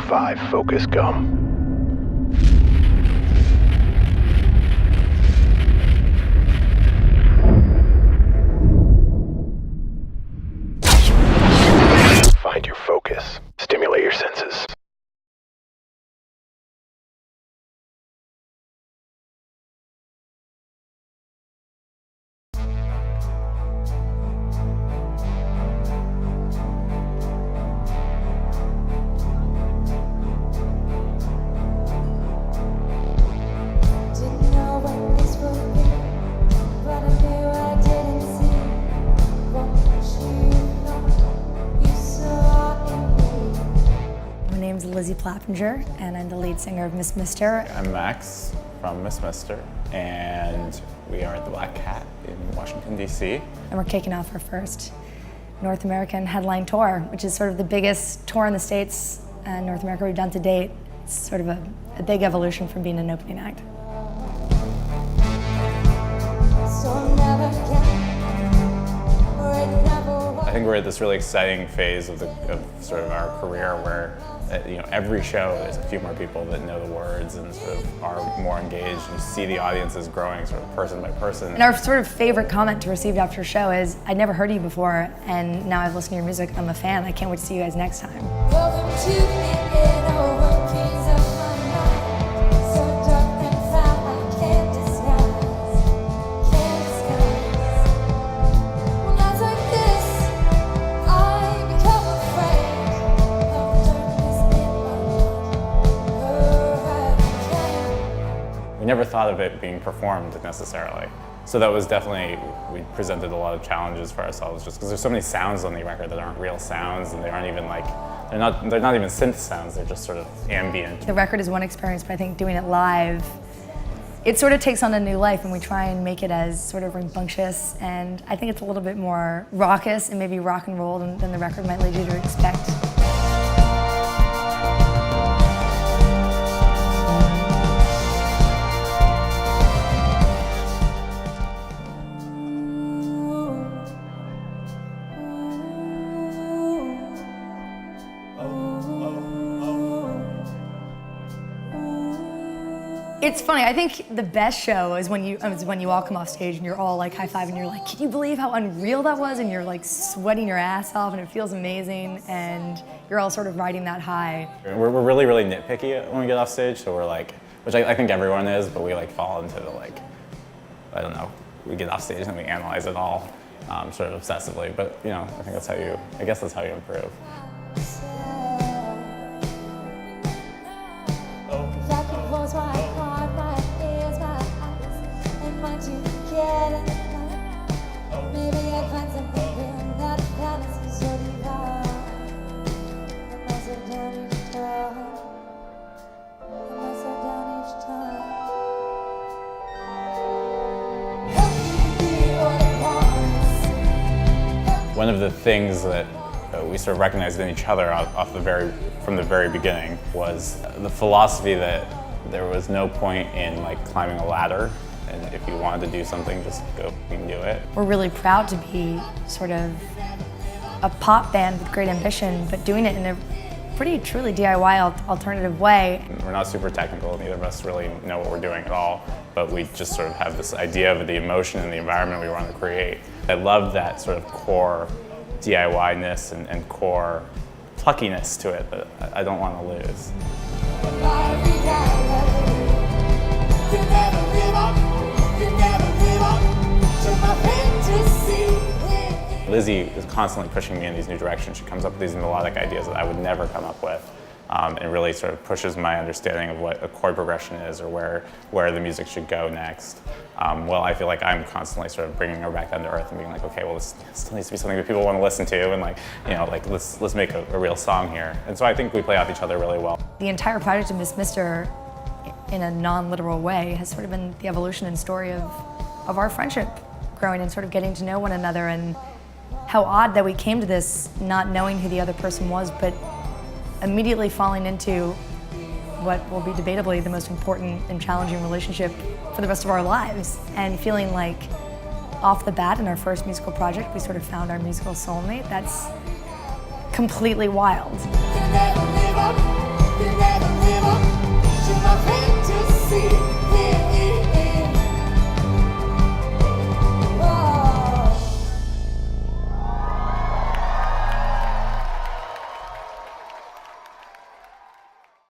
5, focus, go. Find your focus. Stimulate your senses. My name's Lizzy Plapinger, and I'm the lead singer of Miss Mister. I'm Max from Miss Mister, and we are at the Black Cat in Washington, D.C. And we're kicking off our first North American headline tour, which is sort of the biggest tour in the States and North America we've done to date. It's sort of a big evolution from being an opening act. I think we're at this really exciting phase of sort of our career where every show there's a few more people that know the words and sort of are more engaged. You see the audiences growing sort of person by person. And our sort of favorite comment to receive after a show is, I'd never heard of you before, and now I've listened to your music, I'm a fan, I can't wait to see you guys next time. Welcome to the inner workings of my mind, so dark and foul I can't disguise, When nights like this, I become afraid of the darkness in my heart. We never thought of it being performed necessarily. So that was definitely, we presented a lot of challenges for ourselves just because there's so many sounds on the record that aren't real sounds, and they aren't even like, they're not even synth sounds, they're just sort of ambient. The record is one experience, but I think doing it live, it sort of takes on a new life, and we try and make it as sort of rambunctious, and I think it's a little bit more raucous and maybe rock and roll than the record might lead you to expect. It's funny, I think the best show is when you all come off stage and you're all like high-fiving and you're like, can you believe how unreal that was? And you're like sweating your ass off and it feels amazing, and you're all sort of riding that high. We're really, really nitpicky when we get off stage, so we're like, which I think everyone is, but we like fall into the like, I don't know, we get off stage and we analyze it all sort of obsessively, but I think I guess that's how you improve. One of the things that we sort of recognized in each other from the very beginning was the philosophy that there was no point in like climbing a ladder, and if you wanted to do something, just go and do it. We're really proud to be sort of a pop band with great ambition, but doing it in a pretty truly DIY alternative way. We're not super technical, neither of us really know what we're doing at all, but we just sort of have this idea of the emotion and the environment we want to create. I love that sort of core DIY-ness and core pluckiness to it that I don't want to lose. Lizzy is constantly pushing me in these new directions. She comes up with these melodic ideas that I would never come up with, and really sort of pushes my understanding of what a chord progression is or where the music should go next. Well, I feel like I'm constantly sort of bringing her back down to earth and being like, okay, well, this still needs to be something that people want to listen to, and like, let's make a real song here. And so I think we play off each other really well. The entire project of Miss Mister, in a non-literal way, has sort of been the evolution and story of our friendship growing and sort of getting to know one another, and how odd that we came to this not knowing who the other person was, but immediately falling into what will be debatably the most important and challenging relationship for the rest of our lives, and feeling like off the bat in our first musical project we sort of found our musical soulmate. That's completely wild.